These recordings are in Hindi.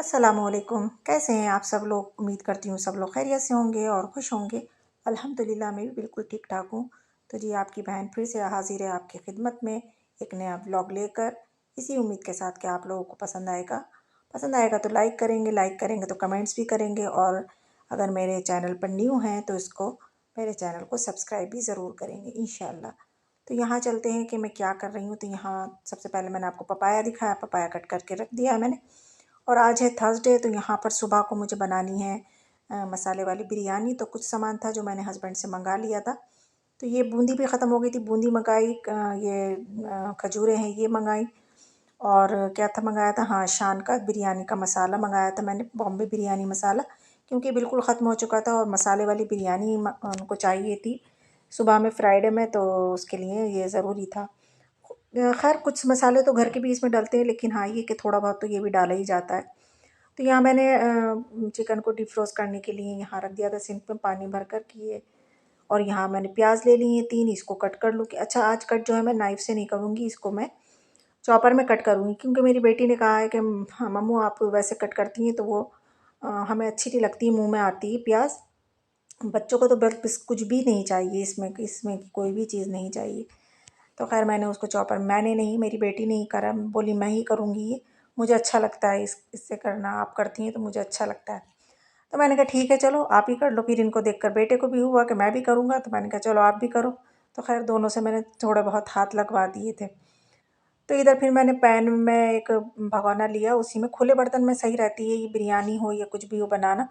अस्सलामुअलैकुम। कैसे हैं आप सब लोग? उम्मीद करती हूँ सब लोग खैरियत से होंगे और खुश होंगे। अल्हम्दुलिल्लाह मैं भी बिल्कुल ठीक ठाक हूँ। तो जी आपकी बहन फिर से हाजिर है आपकी खिदमत में एक नया ब्लॉग लेकर, इसी उम्मीद के साथ कि आप लोगों को पसंद आएगा। पसंद आएगा तो लाइक करेंगे तो कमेंट्स भी करेंगे, और अगर मेरे चैनल पर न्यू हैं तो इसको मेरे चैनल को सब्सक्राइब भी ज़रूर करेंगे इंशाल्लाह। तो यहाँ चलते हैं कि मैं क्या कर रही हूँ। तो यहाँ सबसे पहले मैंने आपको पपाया दिखाया, पपाया कट करके रख दिया है मैंने। और आज है थर्सडे, तो यहाँ पर सुबह को मुझे बनानी है मसाले वाली बिरयानी। तो कुछ सामान था जो मैंने हस्बैंड से मंगा लिया था। तो ये बूंदी भी ख़त्म हो गई थी, बूंदी मंगाई, ये खजूरें हैं ये मंगाई। और क्या था मंगाया था, हाँ शान का बिरयानी का मसाला मंगाया था मैंने, बॉम्बे बिरयानी मसाला, क्योंकि बिल्कुल ख़त्म हो चुका था और मसाले वाली बिरयानी उनको चाहिए थी सुबह में फ्राइडे में, तो उसके लिए ये ज़रूरी था। खैर कुछ मसाले तो घर के भी इसमें डलते हैं, लेकिन हाँ ये कि थोड़ा बहुत तो ये भी डाला ही जाता है। तो यहाँ मैंने चिकन को डिफ्रोस्ट करने के लिए यहाँ रख दिया था सिंक में पानी भर कर कि और यहाँ मैंने प्याज ले ली है 3, इसको कट कर लूँ। कि अच्छा आज कट जो है मैं नाइफ़ से नहीं करूँगी, इसको मैं चॉपर में कट करूँगी, क्योंकि मेरी बेटी ने कहा है कि हाँ मम्मू आप वैसे कट करती हैं तो वो हमें अच्छी नहीं लगती, मुँह में आती है प्याज। बच्चों को तो बस कुछ भी नहीं चाहिए, इसमें इसमें कोई भी चीज़ नहीं चाहिए। तो खैर मैंने उसको चॉपर, मैंने नहीं मेरी बेटी ने ही करा, बोली मैं ही करूँगी ये, मुझे अच्छा लगता है इससे करना, आप करती हैं तो मुझे अच्छा लगता है। तो मैंने कहा ठीक है चलो आप ही कर लो। फिर इनको देखकर बेटे को भी हुआ कि मैं भी करूँगा, तो मैंने कहा चलो आप भी करो। तो खैर दोनों से मैंने थोड़े बहुत हाथ लगवा दिए थे। तो इधर फिर मैंने पैन में एक भगोना लिया, उसी में खुले बर्तन में सही रहती है ये बिरयानी हो या कुछ भी हो बनाना।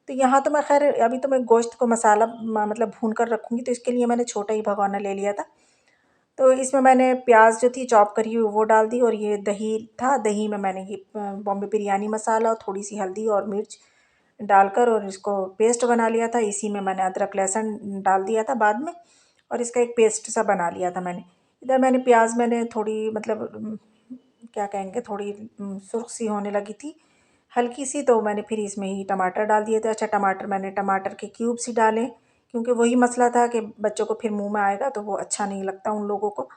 तो यहाँ तो मैं खैर अभी तो मैं गोश्त को मसाला मतलब भून कर रखूँगी, तो इसके लिए मैंने छोटा ही भगोना ले लिया था। तो इसमें मैंने प्याज जो थी चॉप करी हुई वो डाल दी, और ये दही था, दही में मैंने ये बॉम्बे बिरयानी मसाला और थोड़ी सी हल्दी और मिर्च डालकर और इसको पेस्ट बना लिया था। इसी में मैंने अदरक लहसुन डाल दिया था बाद में, और इसका एक पेस्ट सा बना लिया था मैंने। इधर मैंने प्याज मैंने थोड़ी मतलब क्या कहेंगे, थोड़ी सुर्ख सी होने लगी थी हल्की सी, तो मैंने फिर इसमें ही टमाटर डाल दिए थे। अच्छा टमाटर मैंने टमाटर के क्यूब्स ही डाले, क्योंकि वही मसला था कि बच्चों को फिर मुंह में आएगा तो वो अच्छा नहीं लगता उन लोगों को।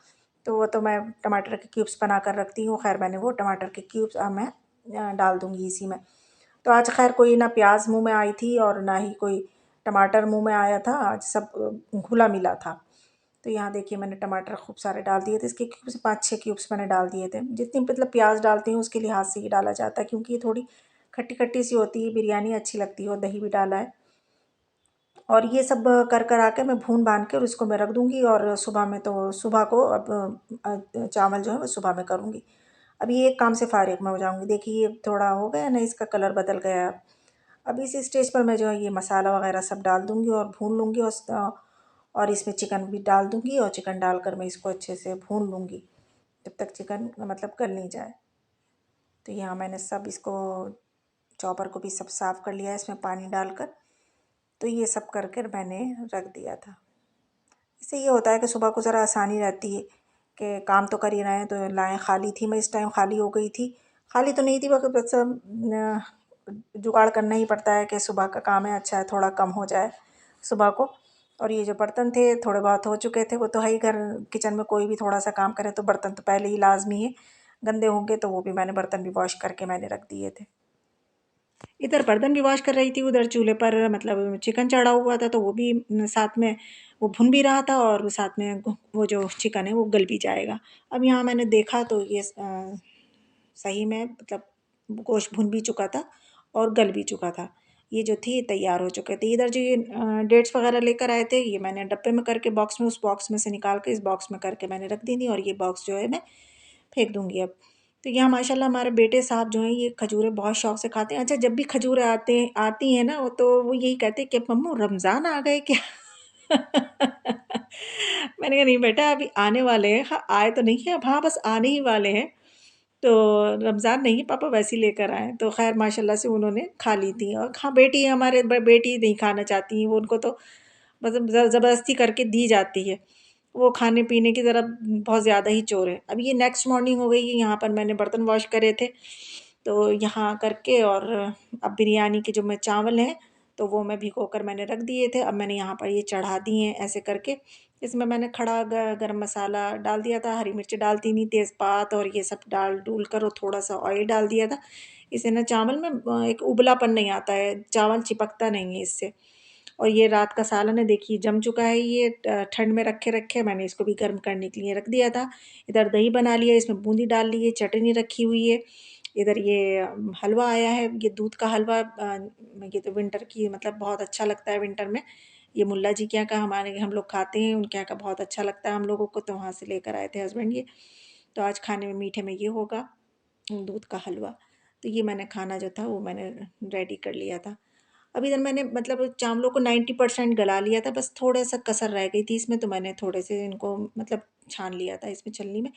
तो वो तो मैं टमाटर के क्यूब्स बना कर रखती हूँ। खैर मैंने वो टमाटर के क्यूब्स मैं डाल दूँगी इसी में। तो आज खैर कोई ना प्याज मुंह में आई थी और ना ही कोई टमाटर मुंह में आया था, आज सब घुला मिला था। तो यहाँ देखिए मैंने टमाटर खूब सारे डाल दिए थे, इसके क्यूब्स 5-6 क्यूब्स मैंने डाल दिए थे। जितनी मतलब प्याज डालती हूँ उसके लिहाज से ही डाला जाता है, क्योंकि ये थोड़ी खट्टी खट्टी सी होती है, बिरयानी अच्छी लगती है, और दही भी डाला है। और ये सब कर कर आके मैं भून भान के और इसको मैं रख दूँगी, और सुबह में तो सुबह को अब चावल जो है वो सुबह में करूँगी। अभी एक काम से फ़ारिग मैं हो जाऊँगी। देखिए ये थोड़ा हो गया ना, इसका कलर बदल गया है। अब इस स्टेज पर मैं जो है ये मसाला वगैरह सब डाल दूँगी और भून लूँगी, और इसमें चिकन भी डाल दूँगी, और चिकन डालकर मैं इसको अच्छे से भून लूँगी जब तक चिकन मतलब गल नहीं जाए। तो यहाँ मैंने सब इसको चॉपर को भी सब साफ़ कर लिया है इसमें पानी डालकर। तो ये सब करके मैंने रख दिया था। इससे ये होता है कि सुबह को ज़रा आसानी रहती है कि काम तो कर ही रहे हैं। तो लाएँ खाली थी, मैं इस टाइम खाली हो गई थी, खाली तो नहीं थी बस जुगाड़ करना ही पड़ता है कि सुबह का काम है, अच्छा है थोड़ा कम हो जाए सुबह को। और ये जो बर्तन थे थोड़े बहुत हो चुके थे, वो तो है ही, घर किचन में कोई भी थोड़ा सा काम करे तो बर्तन तो पहले ही लाजमी है, गंदे होंगे तो वो भी मैंने बर्तन भी वॉश करके मैंने रख दिए थे। इधर बर्तन भी वॉश कर रही थी, उधर चूल्हे पर मतलब चिकन चढ़ा हुआ था, तो वो भी साथ में वो भुन भी रहा था, और साथ में वो जो चिकन है वो गल भी जाएगा। अब यहाँ मैंने देखा तो ये सही में मतलब गोश्त भुन भी चुका था और गल भी चुका था। ये जो थी तैयार हो चुके थे। इधर जो ये डेट्स वगैरह लेकर आए थे, ये मैंने डब्बे में करके बॉक्स में, उस बॉक्स में से निकाल के इस बॉक्स में करके मैंने रख दी थी, और ये बॉक्स जो है मैं फेंक दूँगी अब। तो यहाँ माशाल्लाह हमारे बेटे साहब जो हैं ये खजूरें बहुत शौक़ से खाते हैं। अच्छा जब भी खजूरें आती हैं ना, वो तो वो यही कहते हैं कि मम्मू रमज़ान आ गए क्या? मैंने कहा नहीं बेटा अभी आने वाले हैं। हाँ, आए तो नहीं हैं अब, हाँ, बस आने ही वाले हैं। तो रमज़ान नहीं पापा वैसे ही लेकर आए। तो ख़ैर माशाल्लाह से उन्होंने खा ली थी। और हाँ, बेटी है हमारे, बेटी नहीं खाना चाहती हैं, वो उनको तो मतलब ज़बरदस्ती करके दी जाती है। वो खाने-पीने की ज़रा बहुत ज़्यादा ही चोर है। अब ये नेक्स्ट मॉर्निंग हो गई है, यहाँ पर मैंने बर्तन वॉश करे थे, तो यहाँ करके, और अब बिरयानी के जो मैं चावल हैं, तो वो मैं भिगो कर मैंने रख दिए थे। अब मैंने यहाँ पर ये चढ़ा दिए हैं ऐसे करके, इसमें मैंने खड़ा गरम मसाला डाल दिया था, हरी मिर्च डालती नहीं, तेज़पात और ये सब डाल डूल कर और थोड़ा सा ऑयल डाल दिया था। इससे ना चावल में एक उबलापन नहीं आता है, चावल चिपकता नहीं है इससे। और ये रात का सालन है, देखिए जम चुका है, ये ठंड में रखे रखे मैंने इसको भी गर्म करने के लिए रख दिया था। इधर दही बना लिया, इसमें बूंदी डाल ली है, चटनी रखी हुई है। इधर ये हलवा आया है, ये दूध का हलवा, ये तो विंटर की मतलब बहुत अच्छा लगता है विंटर में। ये मुल्ला जी के यहाँ का हमारे हम लोग खाते हैं, उनके यहाँ का बहुत अच्छा लगता है हम लोगों को, तो वहाँ से लेकर आए थे हस्बैंड ये। तो आज खाने में मीठे में ये होगा दूध का हलवा। तो ये मैंने खाना जो था वो मैंने रेडी कर लिया था। अब इधर मैंने मतलब चावलों को 90% गला लिया था, बस थोड़ा सा कसर रह गई थी इसमें, तो मैंने थोड़े से इनको मतलब छान लिया था इसमें छलनी में।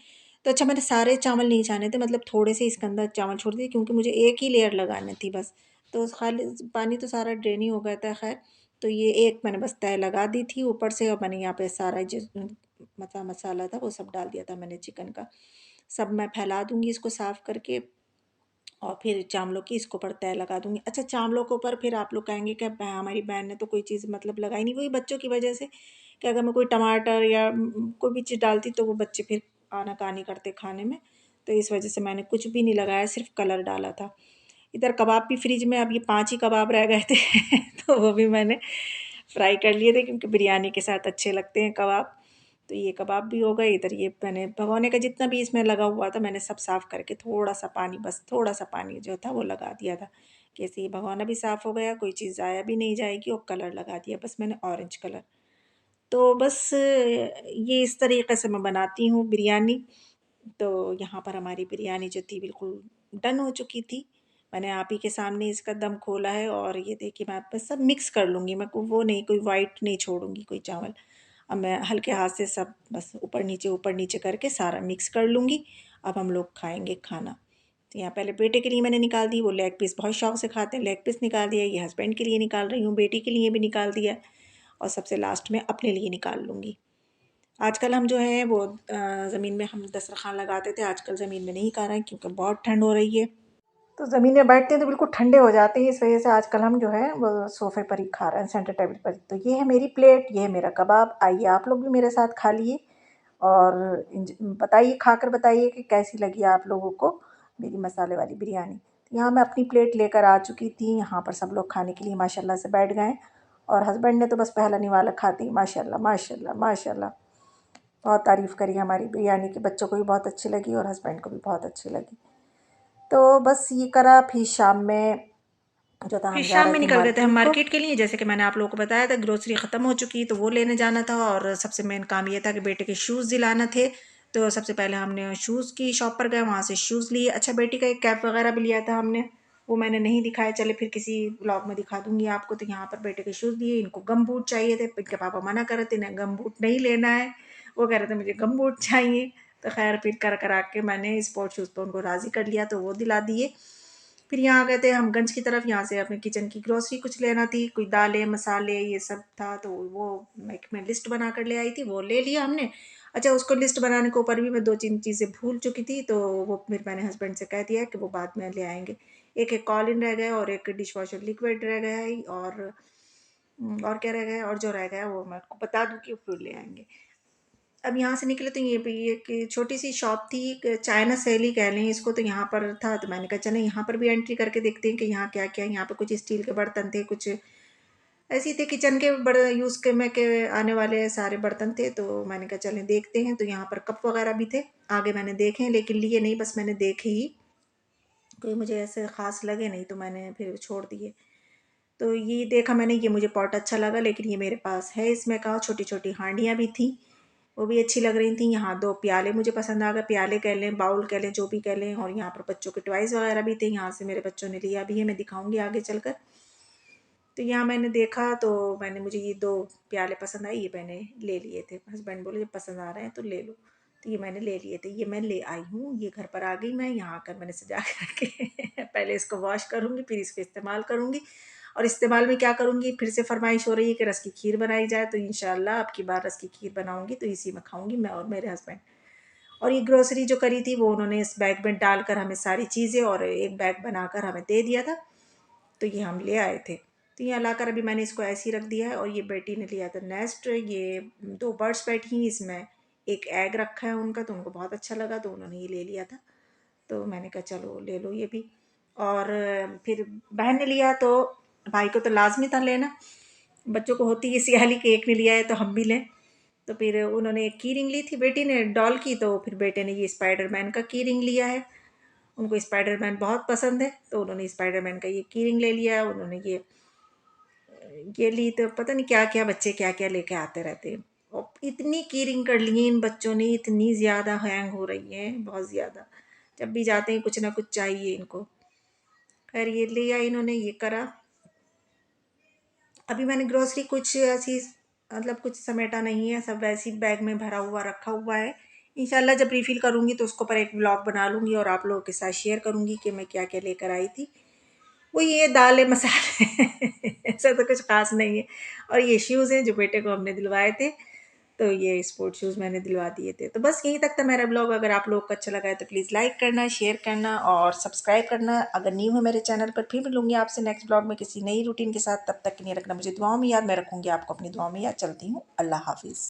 तो अच्छा, मैंने सारे चावल नहीं छाने थे, मतलब थोड़े से इसके अंदर चावल छोड़ दिए क्योंकि मुझे एक ही लेयर लगानी थी बस। तो खाली पानी तो सारा ड्रेन ही हो गया था खैर। तो ये एक मैंने बस तय लगा दी थी ऊपर से, और मैंने यहाँ पे सारा जो मसाला था वो सब डाल दिया था मैंने चिकन का। सब मैं फैला दूँगी इसको साफ़ करके, और फिर चावलों की इसके ऊपर तय लगा दूँगी। अच्छा, चावलों के ऊपर फिर आप लोग कहेंगे कि हमारी बहन ने तो कोई चीज़ मतलब लगाई नहीं, वही बच्चों की वजह से कि अगर मैं कोई टमाटर या कोई भी चीज़ डालती तो वो बच्चे फिर आनाकानी करते खाने में। तो इस वजह से मैंने कुछ भी नहीं लगाया, सिर्फ कलर डाला था। इधर कबाब भी फ्रिज में, अब ये 5 ही कबाब रह गए थे तो वो भी मैंने फ्राई कर लिए थे क्योंकि बिरयानी के साथ अच्छे लगते हैं कबाब। तो ये कबाब भी हो गए। इधर ये मैंने भगोने का जितना भी इसमें लगा हुआ था मैंने सब साफ़ करके थोड़ा सा पानी, बस थोड़ा सा पानी जो था वो लगा दिया था कि ऐसे ये भगोना भी साफ़ हो गया, कोई चीज़ ज़ाया भी नहीं जाएगी, और कलर लगा दिया बस मैंने ऑरेंज कलर। तो बस ये इस तरीक़े से मैं बनाती हूँ बिरयानी। तो यहाँ पर हमारी बिरयानी जो थी बिल्कुल डन हो चुकी थी। मैंने आप ही के सामने इसका दम खोला है, और ये देखिए मैं बस सब मिक्स कर लूँगी, मैं को वो नहीं, कोई वाइट नहीं छोड़ूँगी कोई चावल। अब मैं हल्के हाथ से सब बस ऊपर नीचे करके सारा मिक्स कर लूँगी। अब हम लोग खाएँगे खाना। तो यहाँ पहले बेटे के लिए मैंने निकाल दी, वो लेग पीस बहुत शौक से खाते हैं, लेग पीस निकाल दिया। ये हस्बैंड के लिए निकाल रही हूँ, बेटी के लिए भी निकाल दिया, और सबसे लास्ट में अपने लिए निकाल लूँगी। आजकल हम जो है वो ज़मीन में हम दस्तरख़्वान लगाते थे, आजकल ज़मीन में नहीं खा रहे हैं क्योंकि बहुत ठंड हो रही है। तो ज़मीन में बैठते हैं तो बिल्कुल ठंडे हो जाते हैं, इस वजह से आजकल हम जो है वो सोफ़े पर ही खा रहे हैं, सेंटर टेबल पर। तो ये है मेरी प्लेट, ये है मेरा कबाब। आइए आप लोग भी मेरे साथ खा लिए, और बताइए, खाकर बताइए कि कैसी लगी आप लोगों को मेरी मसाले वाली बिरयानी। तो यहाँ मैं अपनी प्लेट लेकर आ चुकी थी, यहाँ पर सब लोग खाने के लिए माशाल्लाह से बैठ गए, और हस्बैंड ने तो बस पहला निवाला खाते ही माशाल्लाह माशाल्लाह माशाल्लाह बहुत तारीफ़ करी हमारी बिरयानी की। बच्चों को भी बहुत अच्छी लगी और हस्बैंड को भी बहुत अच्छी लगी। तो बस ये करा, फिर शाम में जो था हम फिर जा शाम रहे में थे निकल गए थे हम मार्केट को। मार्केट के लिए, जैसे कि मैंने आप लोगों को बताया था ग्रोसरी ख़त्म हो चुकी तो वो लेने जाना था, और सबसे मेन काम ये था कि बेटे के शूज़ दिलाना थे। तो सबसे पहले हमने शूज़ की शॉप पर गए, वहाँ से शूज़ लिए। अच्छा, बेटी का एक कैप वगैरह भी लिया था हमने, वो मैंने नहीं दिखाया, चले फिर किसी ब्लॉग में दिखा दूंगी आपको। तो यहाँ पर बेटे के शूज़ लिए, इनको गम बूट चाहिए थे, इनके पापा मना कर रहे थे इन्हें गम बूट नहीं लेना है, वो कह रहे थे मुझे गम बूट चाहिए। तो खैर फिर कर करा के मैंने स्पोर्ट शूज़ पर उनको राज़ी कर लिया, तो वो दिला दिए। फिर यहाँ गए थे हम गंज की तरफ, यहाँ से अपने किचन की ग्रोसरी कुछ लेना थी, कोई दालें मसाले ये सब था, तो वो मैं लिस्ट बना कर ले आई थी, वो ले लिया हमने। अच्छा, उसको लिस्ट बनाने के ऊपर भी मैं 2-3 चीज़ें भूल चुकी थी, तो वो फिर मैंने हस्बैंड से कह दिया कि वो बाद में ले आएंगे। एक कॉलिन रह गया, और एक डिश वॉशर लिक्विड रह गया है, और क्या रह गया, और जो रह गया वो मैं आपको बता दूँ कि फिर ले आएंगे। अब यहाँ से निकले तो ये भी एक छोटी सी शॉप थी, एक चाइना सेल ही कह लें इसको, तो यहाँ पर था, तो मैंने कहा चलो यहाँ पर भी एंट्री करके देखते हैं कि यहाँ क्या क्या है। यहाँ पर कुछ स्टील के बर्तन थे, कुछ ऐसे थे किचन के बड़े यूज़ के में के आने वाले सारे बर्तन थे, तो मैंने कहा चलें देखते हैं। तो यहाँ पर कप वगैरह भी थे, आगे मैंने देखे लेकिन लिए नहीं, बस मैंने देखे ही, कोई मुझे ऐसे ख़ास लगे नहीं तो मैंने फिर छोड़ दिए। तो ये देखा मैंने, ये मुझे पॉट अच्छा लगा, लेकिन ये मेरे पास है इसमें का, छोटी छोटी हांडियाँ भी थी, वो भी अच्छी लग रही थी। यहाँ 2 प्याले मुझे पसंद आ गए, प्याले कह लें, बाउल कह लें, जो भी कह लें। और यहाँ पर बच्चों के टॉयज़ वगैरह भी थे, यहाँ से मेरे बच्चों ने लिया भी है, मैं दिखाऊंगी आगे चलकर। तो यहाँ मैंने देखा तो मैंने, मुझे ये 2 प्याले पसंद आए, ये मैंने ले लिए थे। हस्बैंड बोले जब पसंद आ रहे हैं तो ले लो, तो ये मैंने ले लिए थे। ये मैं ले आई हूँ, ये घर पर आ गई, मैं यहाँ आकर मैंने सजा के रखे पहले इसको वॉश करूँगी, फिर इसको इस्तेमाल करूँगी। और इस्तेमाल में क्या करूँगी, फिर से फरमाइश हो रही है कि रस की खीर बनाई जाए, तो इंशाल्लाह अब की बार रस की खीर बनाऊँगी तो इसी में खाऊँगी मैं और मेरे हस्बैंड। और ये ग्रोसरी जो करी थी वो उन्होंने इस बैग में डालकर हमें सारी चीज़ें, और एक बैग बनाकर हमें दे दिया था, तो ये हम ले आए थे। तो यहाँ लाकर अभी मैंने इसको ऐसे ही रख दिया है। और ये बेटी ने लिया था नेस्ट, ये 2 बर्ड्स बैठी, इसमें एक एग रखा है उनका, तो उनको बहुत अच्छा लगा तो उन्होंने ये ले लिया था। तो मैंने कहा चलो ले लो ये भी। और फिर बहन ने लिया तो भाई को तो लाजमी था लेना, बच्चों को होती है सियाली कि एक ने लिया है तो हम भी लें। तो फिर उन्होंने एक की रिंग ली थी बेटी ने डॉल की, तो फिर बेटे ने ये स्पाइडरमैन का की रिंग लिया है। उनको स्पाइडरमैन बहुत पसंद है तो उन्होंने स्पाइडरमैन का ये की रिंग ले लिया। उन्होंने ये ली, तो पता नहीं क्या क्या बच्चे क्या क्या लेके आते रहते हैं। और इतनी की रिंग कर ली इन बच्चों ने, इतनी ज़्यादा हैंग हो रही हैं, बहुत ज़्यादा। जब भी जाते हैं कुछ ना कुछ चाहिए इनको। खैर ये लिया इन्होंने, ये करा। अभी मैंने ग्रोसरी कुछ ऐसी मतलब कुछ समेटा नहीं है, सब वैसी बैग में भरा हुआ रखा हुआ है। इंशाल्लाह जब रिफ़िल करूँगी तो उसके ऊपर एक व्लॉग बना लूँगी और आप लोगों के साथ शेयर करूँगी कि मैं क्या क्या लेकर आई थी। वो ये दालें मसाले ऐसा तो कुछ ख़ास नहीं है। और ये शूज़ हैं जो बेटे को हमने दिलवाए थे, तो ये स्पोर्ट शूज़ मैंने दिलवा दिए थे। तो बस यहीं तक था मेरा ब्लॉग। अगर आप लोग को अच्छा लगा है तो प्लीज़ लाइक करना, शेयर करना और सब्सक्राइब करना। अगर न्यू है मेरे चैनल पर, फिर मिलूँगी आपसे नेक्स्ट ब्लॉग में किसी नई रूटीन के साथ। तब तक के लिए रखना मुझे दुआओं में याद, मैं रखूँगी आपको अपनी दुआओं में याद। चलती हूँ, अल्लाह हाफ़िज़।